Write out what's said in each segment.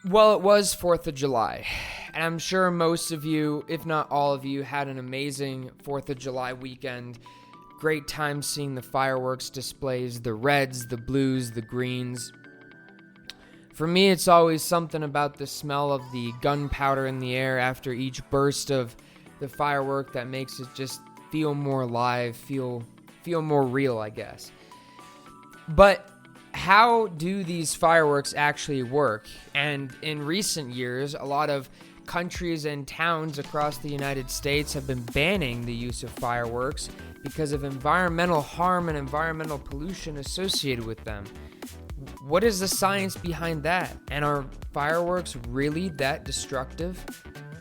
Well, it was 4th of July, and I'm sure most of you, if not all of you, had an amazing 4th of July weekend. Great time seeing the fireworks displays, the reds, the blues, the greens. For me, it's always something about the smell of the gunpowder in the air after each burst of the firework that makes it just feel more alive, feel more real, I guess. But how do these fireworks actually work? And in recent years, a lot of countries and towns across the United States have been banning the use of fireworks because of environmental harm and environmental pollution associated with them. What is the science behind that? And are fireworks really that destructive?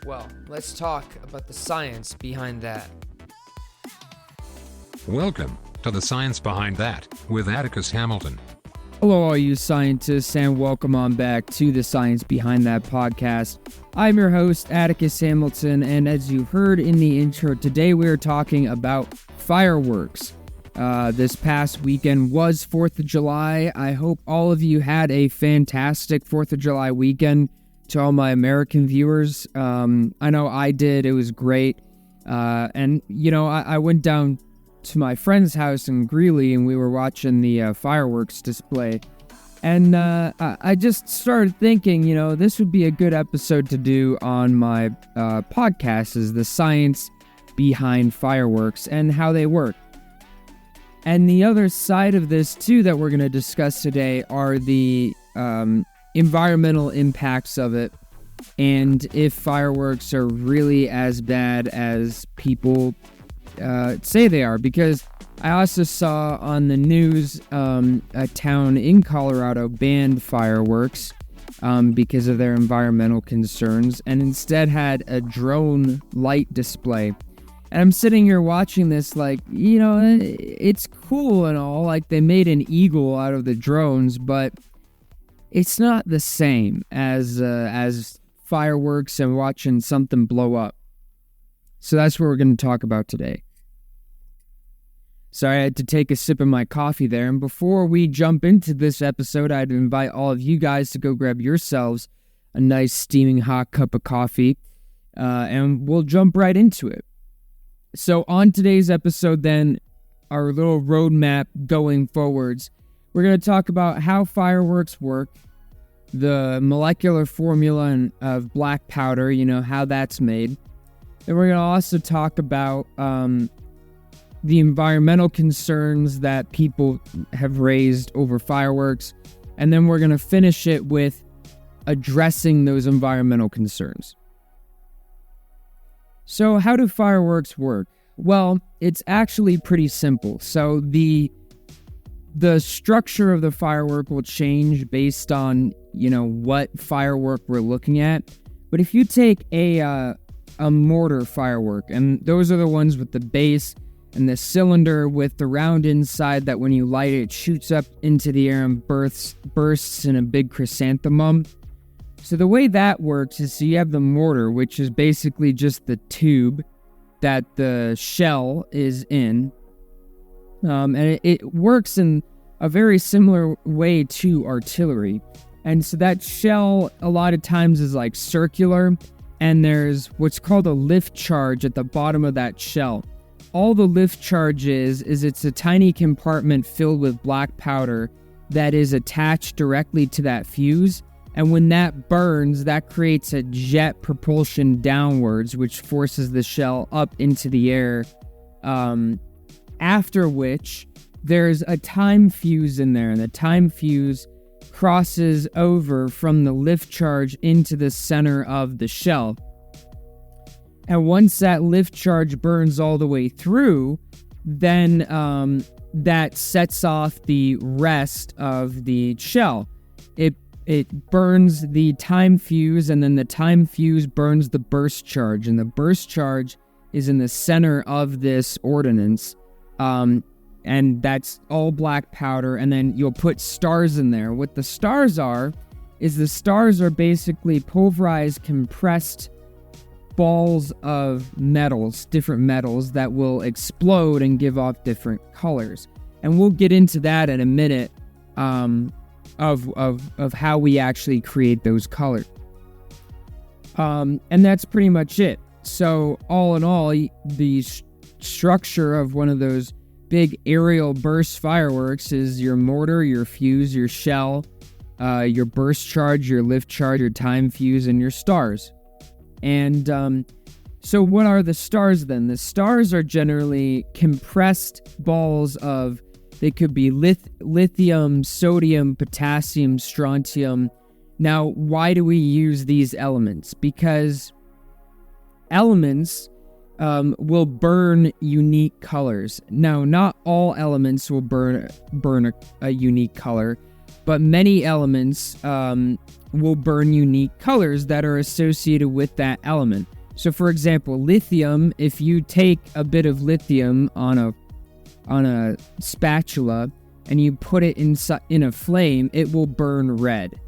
Well, let's talk about the science behind that. Welcome to The Science Behind That with Atticus Hamilton. Hello, all you scientists, and welcome on back to the Science Behind That podcast. I'm your host, Atticus Hamilton, and as you heard in the intro, today we are talking about fireworks. This past weekend was 4th of July. I hope all of you had a fantastic 4th of July weekend. To all my American viewers, I know I did. It was great. And, you know, I went down to my friend's house in Greeley, and we were watching the fireworks display. And I just started thinking, you know, this would be a good episode to do on my podcast, is the science behind fireworks and how they work. And the other side of this, too, that we're going to discuss today are the environmental impacts of it, and if fireworks are really as bad as people say they are. Because I also saw on the news a town in Colorado banned fireworks because of their environmental concerns, and instead had a drone light display. And I'm sitting here watching this like, you know, it's cool and all, like they made an eagle out of the drones, but it's not the same as fireworks and watching something blow up. So that's what we're going to talk about today. Sorry, I had to take a sip of my coffee there. And before we jump into this episode, I'd invite all of you guys to go grab yourselves a nice steaming hot cup of coffee, and we'll jump right into it. So on today's episode then, our little roadmap going forwards, we're going to talk about how fireworks work, the molecular formula of black powder, you know, how that's made. Then we're going to also talk about the environmental concerns that people have raised over fireworks. And then we're going to finish it with addressing those environmental concerns. So how do fireworks work? Well, it's actually pretty simple. So the structure of the firework will change based on, you know, what firework we're looking at. But if you take a mortar firework, and those are the ones with the base and the cylinder with the round inside that when you light it, it shoots up into the air and bursts in a big chrysanthemum. So the way that works is, so you have the mortar, which is basically just the tube that the shell is in. And it works in a very similar way to artillery. And so that shell a lot of times is like circular, and there's what's called a lift charge at the bottom of that shell. All the lift charge is it's a tiny compartment filled with black powder that is attached directly to that fuse. And when that burns, that creates a jet propulsion downwards, which forces the shell up into the air. After which, there's a time fuse in there, and the time fuse crosses over from the lift charge into the center of the shell. And once that lift charge burns all the way through, then that sets off the rest of the shell. It burns the time fuse, and then the time fuse burns the burst charge. And the burst charge is in the center of this ordnance. And that's all black powder. And then you'll put stars in there. What the stars are basically pulverized, compressed balls of metals, different metals that will explode and give off different colors. And we'll get into that in a minute. Of how we actually create those colors. And that's pretty much it. So all in all, the structure of one of those big aerial burst fireworks is your mortar, your fuse, your shell, your burst charge, your lift charge, your time fuse, and your stars. And so what are the stars then? The stars are generally compressed balls of, they could be lithium, sodium, potassium, strontium. Now, why do we use these elements? Because elements will burn unique colors. Now, not all elements will burn a unique color, but many elements will burn unique colors that are associated with that element. So, for example, lithium, if you take a bit of lithium on a spatula and you put it in a flame, it will burn red.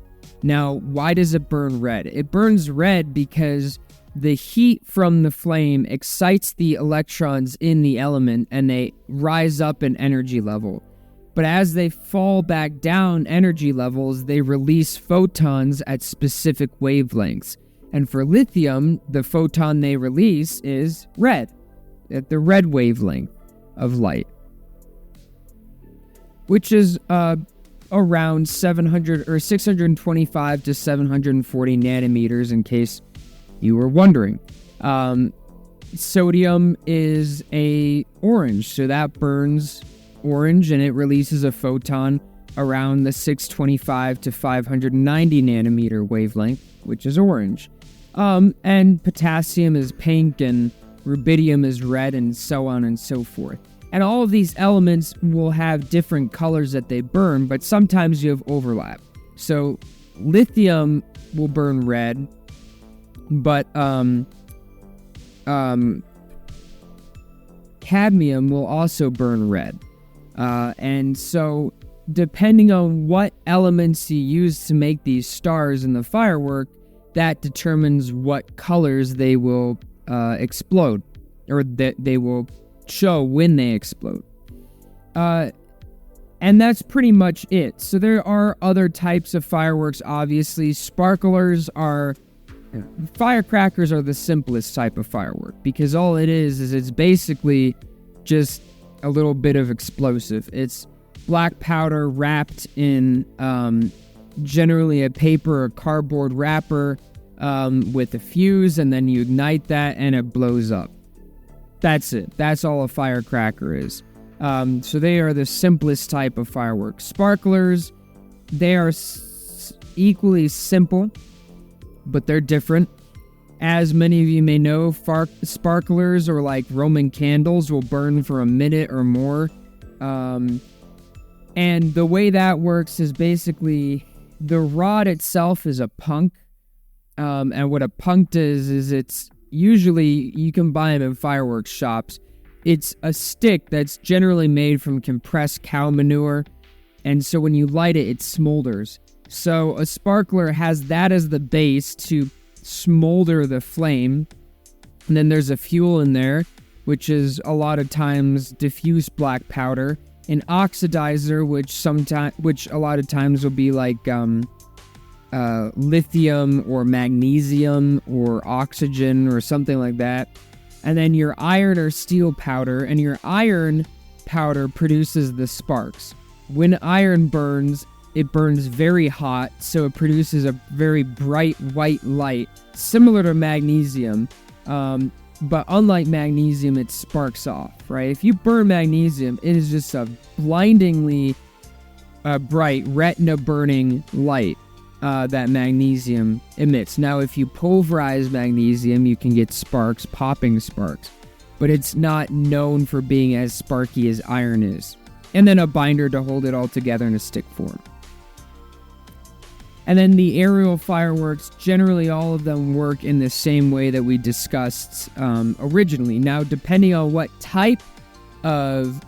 Now, why does it burn red? It burns red because the heat from the flame excites the electrons in the element and they rise up in energy level. But as they fall back down energy levels, they release photons at specific wavelengths. And for lithium, the photon they release is red, at the red wavelength of light, which is around 700 or 625 to 740 nanometers, in case you were wondering. Sodium is a orange, so that burns orange and it releases a photon around the 625 to 590 nanometer wavelength, which is orange. And potassium is pink and rubidium is red, and so on and so forth. And all of these elements will have different colors that they burn, but sometimes you have overlap. So lithium will burn red, but cadmium will also burn red. And so depending on what elements you use to make these stars in the firework, that determines what colors they will explode, or that they will show when they explode. And that's pretty much it. So there are other types of fireworks, obviously. Sparklers are... Firecrackers are the simplest type of firework, because all it is it's basically just a little bit of explosive. It's black powder wrapped in generally a paper or cardboard wrapper with a fuse, and then you ignite that and it blows up. That's it. That's all a firecracker is. So they are the simplest type of fireworks. Sparklers, they are equally simple, but they're different. As many of you may know, sparklers, or like Roman candles, will burn for a minute or more. And the way that works is basically the rod itself is a punk. And what a punk is it's usually, you can buy them in fireworks shops. It's a stick that's generally made from compressed cow manure. And so when you light it, it smolders. So a sparkler has that as the base to smolder the flame. And then there's a fuel in there, which is a lot of times diffuse black powder. An oxidizer, which a lot of times will be like lithium or magnesium or oxygen or something like that. And then your iron or steel powder, and your iron powder produces the sparks. When iron burns, it burns very hot, so it produces a very bright white light, similar to magnesium. But unlike magnesium, it sparks off, right? If you burn magnesium, it is just a blindingly bright, retina-burning light that magnesium emits. Now, if you pulverize magnesium, you can get sparks, popping sparks. But it's not known for being as sparky as iron is. And then a binder to hold it all together in a stick form. And then the aerial fireworks, generally all of them work in the same way that we discussed originally. Now, depending on what type of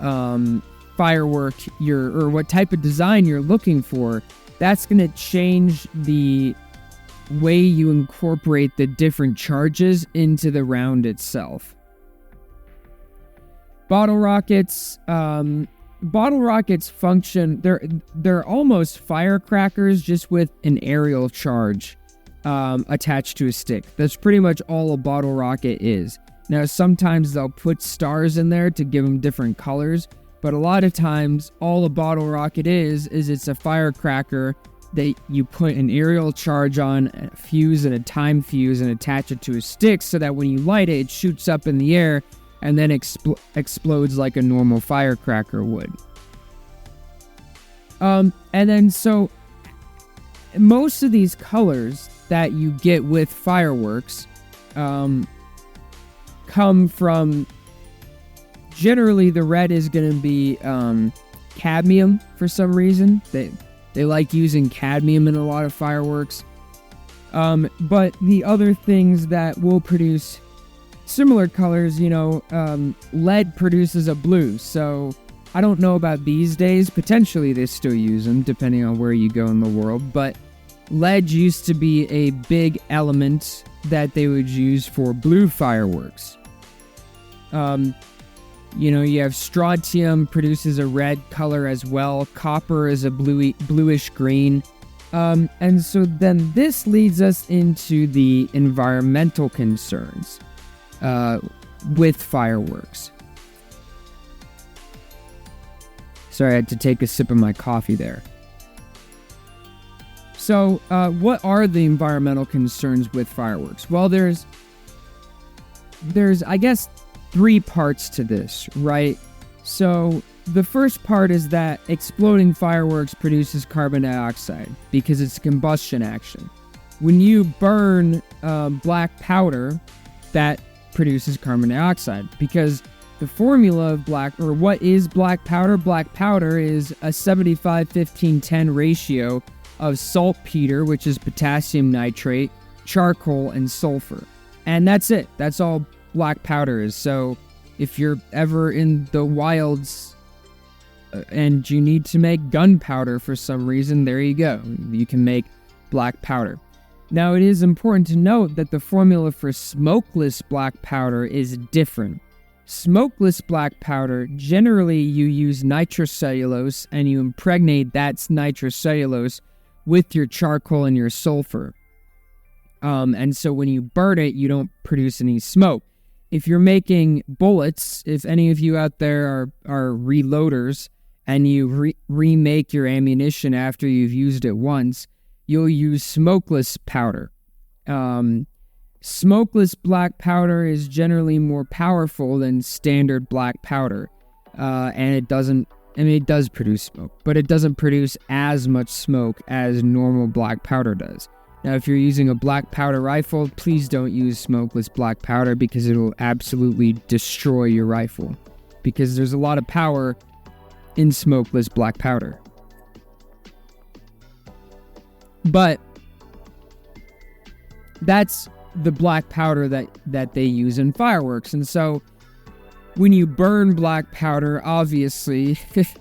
firework or what type of design you're looking for, that's going to change the way you incorporate the different charges into the round itself. Bottle rockets function, they're almost firecrackers, just with an aerial charge. attached to a stick. That's pretty much all a bottle rocket is. Now, sometimes they'll put stars in there to give them different colors, but a lot of times all a bottle rocket is it's a firecracker that you put an aerial charge on, a fuse and a time fuse, and attach it to a stick so that when you light it, it shoots up in the air and then explodes like a normal firecracker would. And then so most of these colors that you get with fireworks come from, generally the red is going to be cadmium for some reason. They like using cadmium in a lot of fireworks. But the other things that will produce similar colors, lead produces a blue. So I don't know about these days. Potentially they still use them depending on where you go in the world. But lead used to be a big element that they would use for blue fireworks. You have strontium produces a red color as well. Copper is a bluish green. And so then this leads us into the environmental concerns with fireworks. Sorry, I had to take a sip of my coffee there. So, what are the environmental concerns with fireworks? Well, there's I guess, 3 parts to this, right? So, the first part is that exploding fireworks produces carbon dioxide because it's a combustion action. When you burn black powder, that produces carbon dioxide because the formula of what is black powder? Black powder is a 75-15-10 ratio of saltpeter, which is potassium nitrate, charcoal, and sulfur. And that's it. That's all black powder is. So if you're ever in the wilds and you need to make gunpowder for some reason, there you go. You can make black powder. Now, it is important to note that the formula for smokeless black powder is different. Smokeless black powder, generally you use nitrocellulose and you impregnate that nitrocellulose with your charcoal and your sulfur. And so when you burn it, you don't produce any smoke. If you're making bullets, if any of you out there are reloaders and you remake your ammunition after you've used it once, you'll use smokeless powder. Smokeless black powder is generally more powerful than standard black powder. And it does produce smoke, but it doesn't produce as much smoke as normal black powder does. Now, if you're using a black powder rifle, please don't use smokeless black powder because it will absolutely destroy your rifle. Because there's a lot of power in smokeless black powder. But that's the black powder that they use in fireworks. And so when you burn black powder, obviously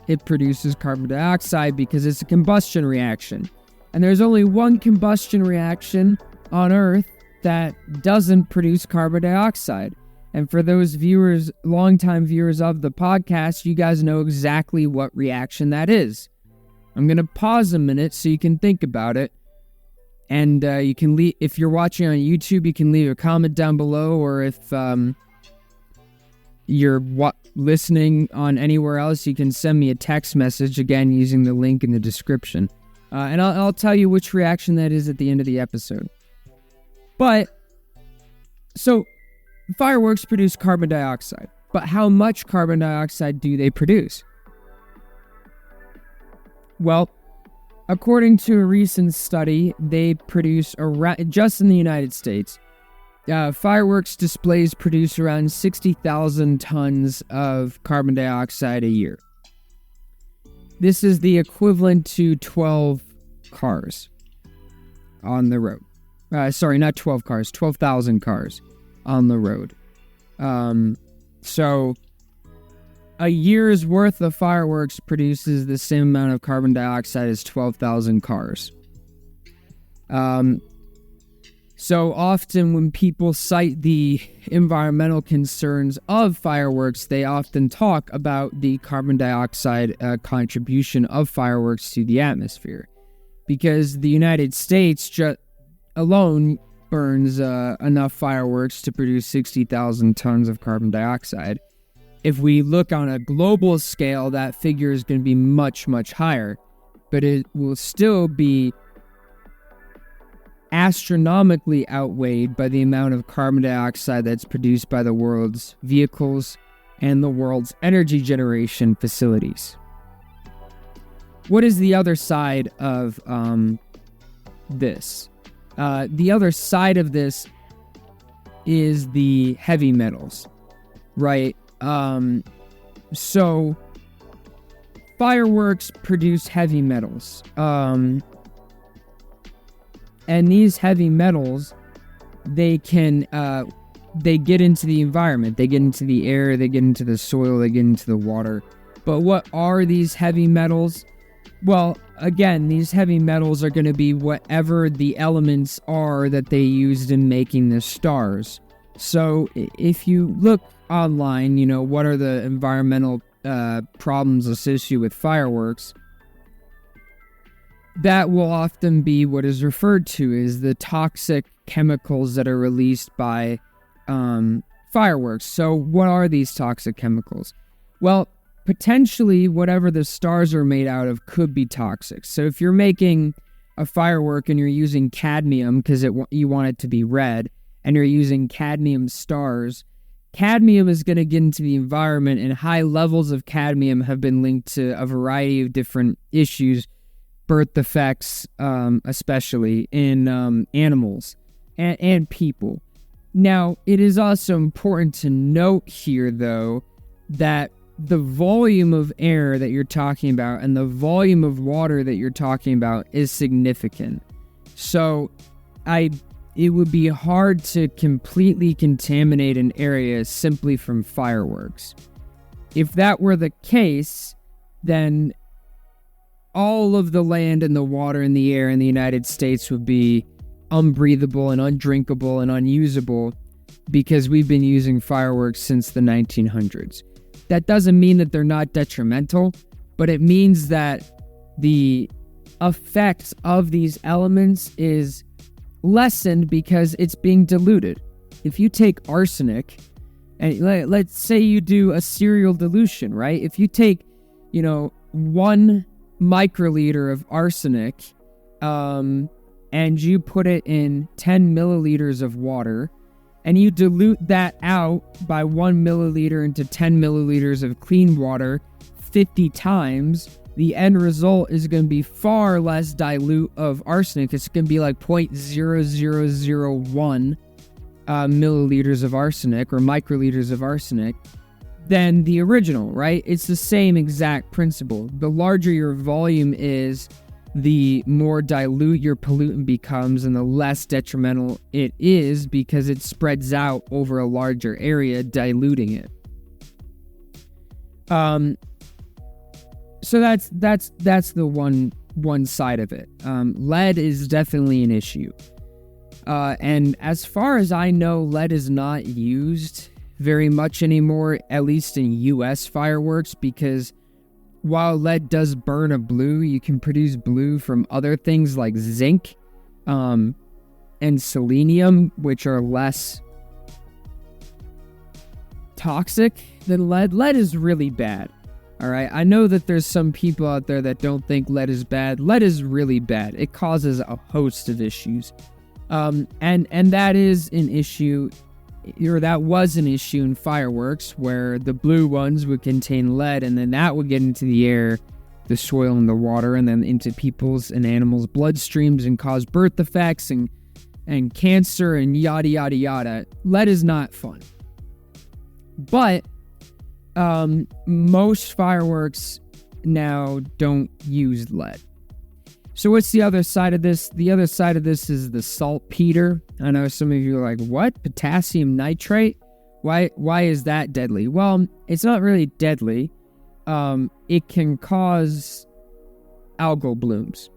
it produces carbon dioxide because it's a combustion reaction. And there's only one combustion reaction on Earth that doesn't produce carbon dioxide. And for those viewers, longtime viewers of the podcast, you guys know exactly what reaction that is. I'm going to pause a minute so you can think about it. And you can leave, if you're watching on YouTube, you can leave a comment down below, or if you're listening on anywhere else, you can send me a text message, again, using the link in the description. And I'll tell you which reaction that is at the end of the episode. But, so, fireworks produce carbon dioxide. But how much carbon dioxide do they produce? Well, according to a recent study, they produce just in the United States, fireworks displays produce around 60,000 tons of carbon dioxide a year. This is the equivalent to 12 cars on the road. Sorry, not 12 cars, 12,000 cars on the road. So a year's worth of fireworks produces the same amount of carbon dioxide as 12,000 cars. So often when people cite the environmental concerns of fireworks, they often talk about the carbon dioxide contribution of fireworks to the atmosphere. Because the United States, alone burns enough fireworks to produce 60,000 tons of carbon dioxide. If we look on a global scale, that figure is going to be much, much higher, but it will still be astronomically outweighed by the amount of carbon dioxide that's produced by the world's vehicles and the world's energy generation facilities. What is the other side of this? The other side of this is the heavy metals, right? So fireworks produce heavy metals. And these heavy metals, they get into the environment. They get into the air, they get into the soil, they get into the water. But what are these heavy metals? Well, again, these heavy metals are going to be whatever the elements are that they used in making the stars. So if you look online, what are the environmental problems associated with fireworks? That will often be what is referred to as the toxic chemicals that are released by fireworks. So what are these toxic chemicals? Well, potentially whatever the stars are made out of could be toxic. So if you're making a firework and you're using cadmium because you want it to be red, and you're using cadmium stars, cadmium is going to get into the environment, and high levels of cadmium have been linked to a variety of different issues, birth defects, especially in animals and people. Now, it is also important to note here, though, that the volume of air that you're talking about and the volume of water that you're talking about is significant. So, it would be hard to completely contaminate an area simply from fireworks. If that were the case, then all of the land and the water and the air in the United States would be unbreathable and undrinkable and unusable because we've been using fireworks since the 1900s. That doesn't mean that they're not detrimental, but it means that the effects of these elements is lessened because it's being diluted. If you take arsenic, and let's say you do a serial dilution, right? If you take, 1 microliter of arsenic, and you put it in 10 milliliters of water, and you dilute that out by 1 milliliter into 10 milliliters of clean water 50 times, the end result is going to be far less dilute of arsenic. It's going to be like 0.0001 milliliters of arsenic or microliters of arsenic than the original, right? It's the same exact principle. The larger your volume is, the more dilute your pollutant becomes and the less detrimental it is because it spreads out over a larger area, diluting it. So that's the one side of it. Lead is definitely an issue. And as far as I know, lead is not used very much anymore, at least in US fireworks, because while lead does burn a blue, you can produce blue from other things like zinc and selenium, which are less toxic than lead. Lead is really bad. All right, I know that there's some people out there that don't think lead is bad. Lead is really bad. It causes a host of issues. And that is an issue, or that was an issue in fireworks, where the blue ones would contain lead, and then that would get into the air, the soil, and the water, and then into people's and animals' bloodstreams and cause birth defects and cancer and yada, yada, yada. Lead is not fun. But most fireworks now don't use lead. So what's the other side of this? The other side of this is the saltpeter. I know some of you are like, what? Potassium nitrate? Why is that deadly? Well, it's not really deadly. It can cause algal blooms.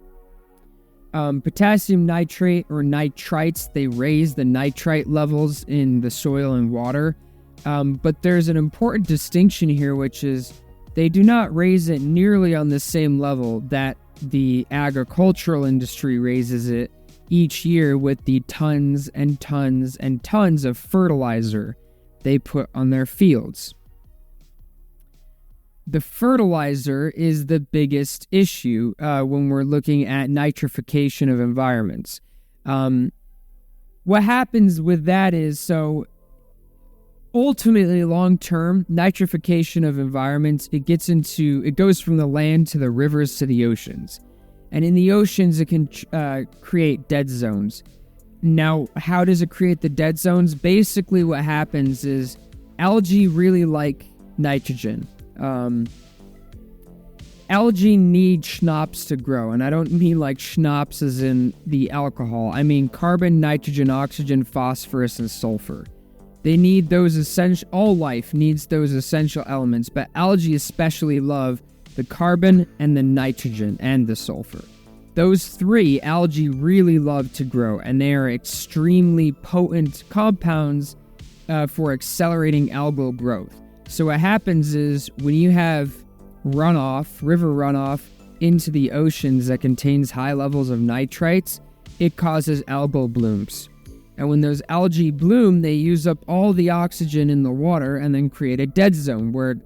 Potassium nitrate or nitrites, they raise the nitrite levels in the soil and water. But there's an important distinction here, which is they do not raise it nearly on the same level that the agricultural industry raises it each year with the tons and tons and tons of fertilizer they put on their fields. The fertilizer is the biggest issue when we're looking at nitrification of environments. What happens with that is, so ultimately, long-term, nitrification of environments, it goes from the land to the rivers to the oceans. And in the oceans, it can create dead zones. Now, how does it create the dead zones? Basically, what happens is algae really like nitrogen. Algae need schnapps to grow, and I don't mean like schnapps as in the alcohol. I mean carbon, nitrogen, oxygen, phosphorus, and sulfur. They need those essential, all life needs those essential elements, but algae especially love the carbon and the nitrogen and the sulfur. Those three algae really love to grow, and they are extremely potent compounds for accelerating algal growth. So what happens is when you have river runoff into the oceans that contains high levels of nitrates, it causes algal blooms. And when those algae bloom, they use up all the oxygen in the water and then create a dead zone where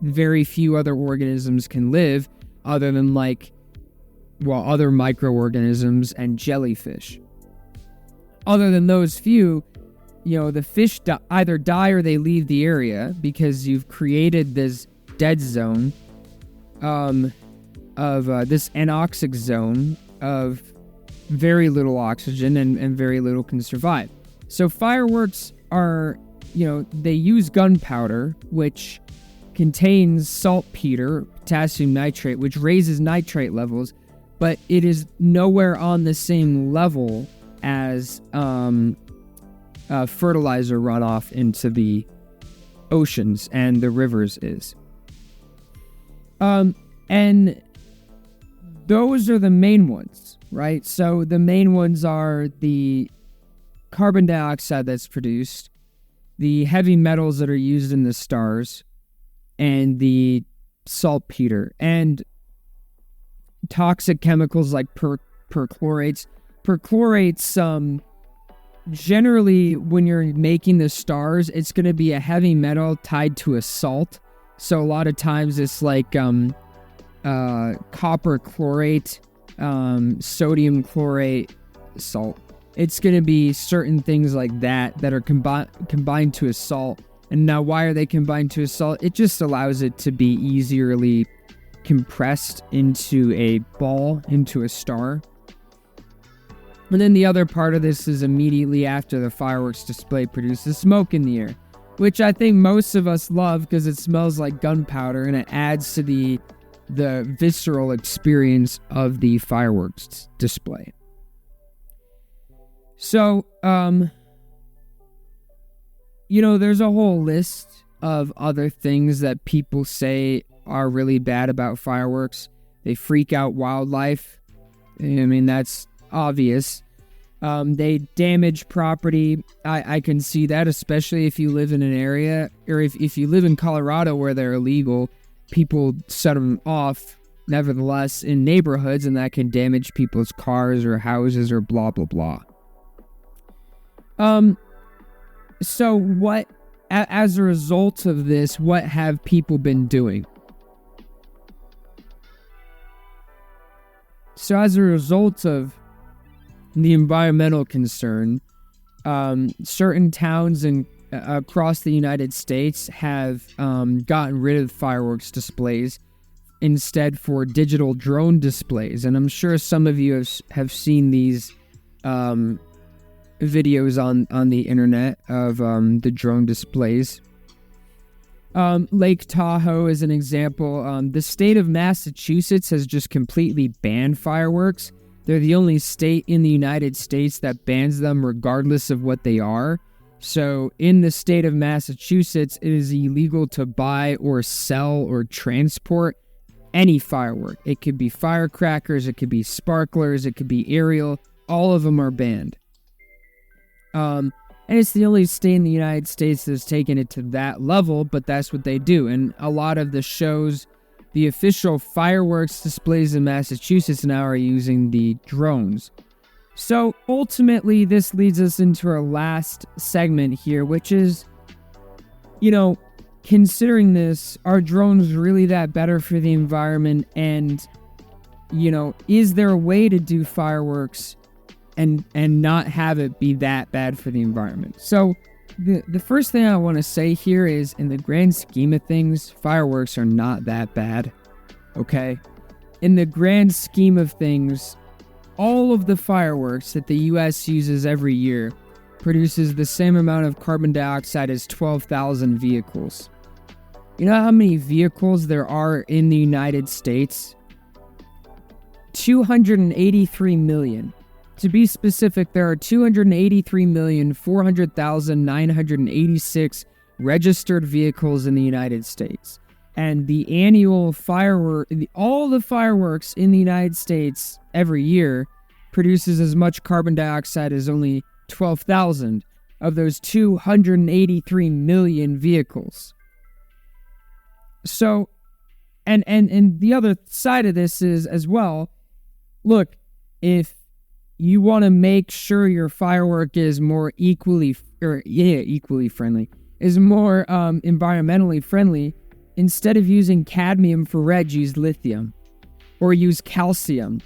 very few other organisms can live other than other microorganisms and jellyfish. Other than those few, the fish either die or they leave the area because you've created this dead zone of this anoxic zone of very little oxygen and very little can survive. So fireworks are, they use gunpowder, which contains saltpeter, potassium nitrate, which raises nitrate levels, but it is nowhere on the same level as fertilizer runoff into the oceans and the rivers is. And those are the main ones, right? So the main ones are the carbon dioxide that's produced, the heavy metals that are used in the stars, and the saltpeter, and toxic chemicals like perchlorates. Perchlorates, generally, when you're making the stars, it's going to be a heavy metal tied to a salt. So a lot of times it's like copper chlorate, sodium chlorate, salt. It's going to be certain things like that are combined to a salt. And now why are they combined to a salt? It just allows it to be easily compressed into a ball, into a star. And then the other part of this is immediately after the fireworks display produces smoke in the air, which I think most of us love because it smells like gunpowder and it adds to the visceral experience of the fireworks display. So, there's a whole list of other things that people say are really bad about fireworks. They freak out wildlife. I mean, that's obvious. They damage property. I can see that, especially if you live in an area, or if you live in Colorado where they're illegal, people set them off, nevertheless, in neighborhoods, and that can damage people's cars or houses or blah, blah, blah. So what, as a result of this, what have people been doing? So as a result of the environmental concern, certain towns across the United States have gotten rid of fireworks displays instead for digital drone displays. And I'm sure some of you have seen these videos on the internet of the drone displays. Lake Tahoe is an example. The state of Massachusetts has just completely banned fireworks. They're the only state in the United States that bans them regardless of what they are. So in the state of Massachusetts, it is illegal to buy or sell or transport any firework. It could be firecrackers, it could be sparklers, it could be aerial. All of them are banned. And it's the only state in the United States that's taken it to that level, but that's what they do. And a lot of the shows, the official fireworks displays in Massachusetts now are using the drones. So ultimately, this leads us into our last segment here, which is, considering this, are drones really that better for the environment? And, is there a way to do fireworks and not have it be that bad for the environment? So the first thing I want to say here is, in the grand scheme of things, fireworks are not that bad, okay? In the grand scheme of things, all of the fireworks that the U.S. uses every year produces the same amount of carbon dioxide as 12,000 vehicles. You know how many vehicles there are in the United States? 283 million. To be specific, there are 283,400,986 registered vehicles in the United States. And the annual all the fireworks in the United States every year produces as much carbon dioxide as only 12,000 of those 283 million vehicles. So, and the other side of this is as well, look, if you want to make sure your firework is more equally friendly, is more environmentally friendly, instead of using cadmium for red, use lithium. Or use calcium.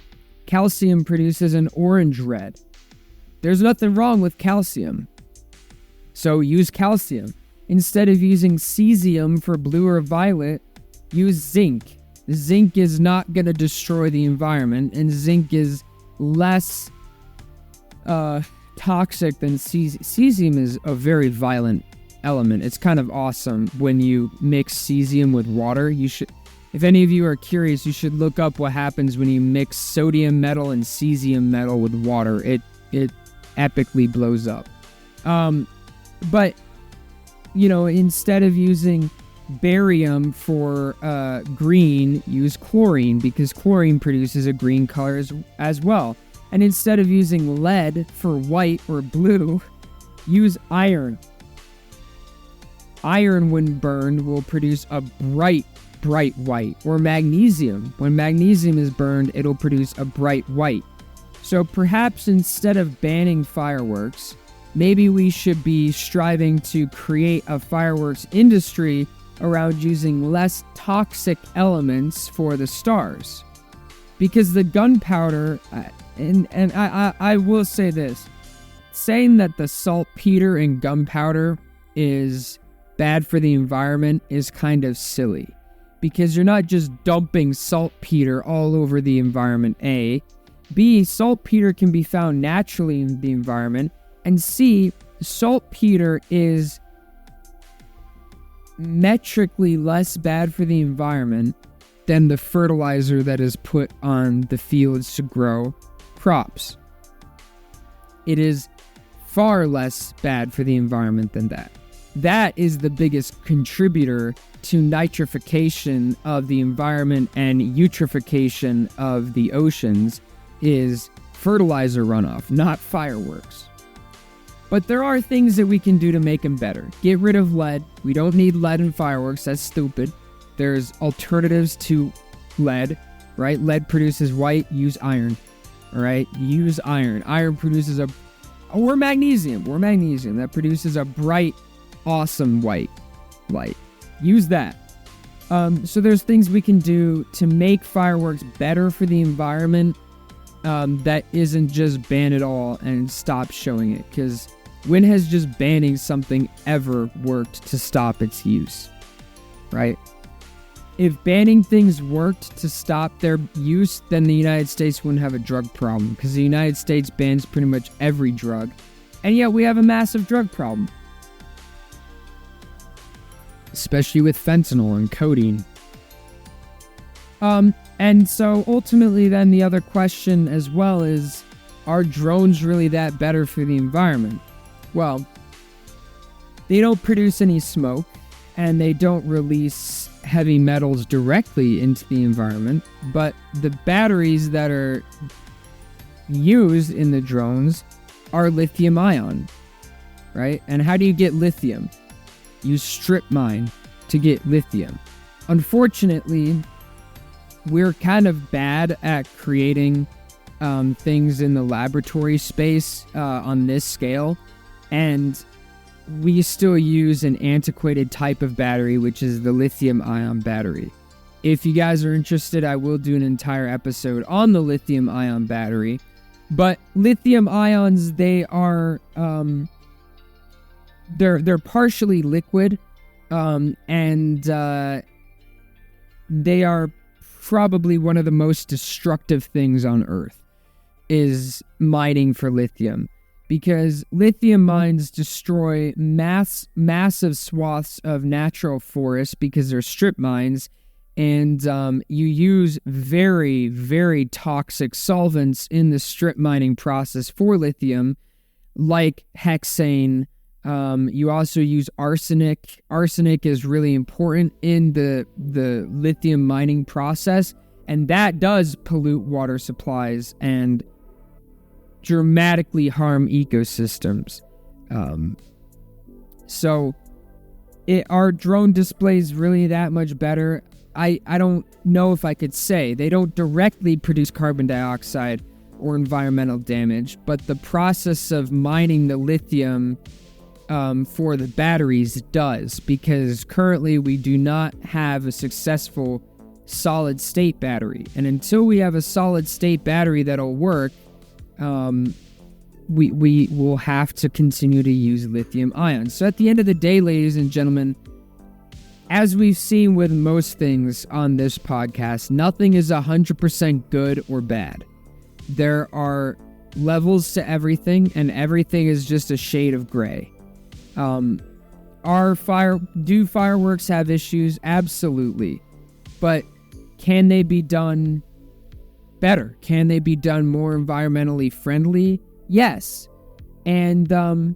Calcium produces an orange red. There's nothing wrong with calcium. So use calcium. Instead of using cesium for blue or violet, use zinc. Zinc is not going to destroy the environment, and zinc is less toxic than cesium. Cesium is a very violent element. It's kind of awesome when you mix cesium with water. If any of you are curious, you should look up what happens when you mix sodium metal and cesium metal with water. It epically blows up. But instead of using barium for green, use chlorine, because chlorine produces a green color as well. And instead of using lead for white or blue, use iron. Iron, when burned, will produce a bright white. Or magnesium. When magnesium is burned, it'll produce a bright white. So perhaps instead of banning fireworks, maybe we should be striving to create a fireworks industry around using less toxic elements for the stars. Because the gunpowder, and I will say this, saying that the saltpeter in gunpowder is bad for the environment is kind of silly. Because you're not just dumping saltpeter all over the environment, A. B, saltpeter can be found naturally in the environment. And C, saltpeter is metrically less bad for the environment than the fertilizer that is put on the fields to grow crops. It is far less bad for the environment than that. That is the biggest contributor to nitrification of the environment and eutrophication of the oceans, is fertilizer runoff, not fireworks. But there are things that we can do to make them better. Get rid of lead. We don't need lead in fireworks. That's stupid. There's alternatives to lead, right? Lead produces white. Use iron, all right? Use iron. Iron produces or magnesium. That produces a bright, awesome white light. Use that. So there's things we can do to make fireworks better for the environment that isn't just ban it all and stop showing it. Because when has just banning something ever worked to stop its use? Right? If banning things worked to stop their use, then the United States wouldn't have a drug problem. Because the United States bans pretty much every drug. And yet we have a massive drug problem. Especially with fentanyl and codeine. And so ultimately then the other question as well is, are drones really that better for the environment? Well, they don't produce any smoke, and they don't release heavy metals directly into the environment, but the batteries that are used in the drones are lithium ion, right? And how do you get lithium? You strip mine to get lithium. Unfortunately, we're kind of bad at creating things in the laboratory space on this scale, and we still use an antiquated type of battery, which is the lithium-ion battery. If you guys are interested, I will do an entire episode on the lithium-ion battery. But lithium ions, they are they're partially liquid, and they are probably one of the most destructive things on Earth, is mining for lithium, because lithium mines destroy massive swaths of natural forests because they're strip mines. And you use very, very toxic solvents in the strip mining process for lithium, like hexane. You also use arsenic. Arsenic is really important in the lithium mining process, and that does pollute water supplies and dramatically harm ecosystems. So our drone displays really that much better? I don't know if I could say. They don't directly produce carbon dioxide or environmental damage, but the process of mining the lithium for the batteries does, because currently we do not have a successful solid-state battery. And until we have a solid-state battery that'll work, we will have to continue to use lithium ion. So at the end of the day, ladies and gentlemen, as we've seen with most things on this podcast, nothing is 100% good or bad. There are levels to everything, and everything is just a shade of gray. Do fireworks have issues? Absolutely. But can they be done better? Can they be done more environmentally friendly? Yes. And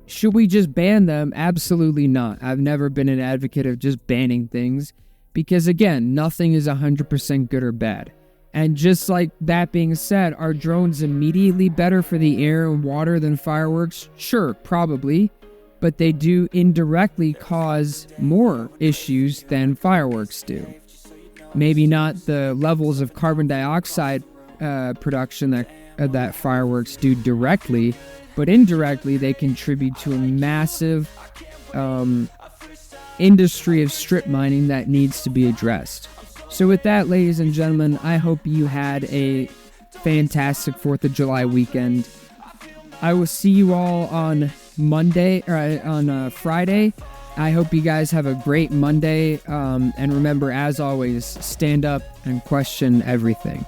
should we just ban them? Absolutely not. I've never been an advocate of just banning things, because again, nothing is 100% good or bad. And just like that being said, are drones immediately better for the air and water than fireworks? Sure, probably. But they do indirectly cause more issues than fireworks do. Maybe not the levels of carbon dioxide production that fireworks do directly, but indirectly they contribute to a massive industry of strip mining that needs to be addressed. So with that, ladies and gentlemen, I hope you had a fantastic 4th of July weekend. I will see you all on Monday, or on Friday. I hope you guys have a great Monday. And remember, as always, stand up and question everything.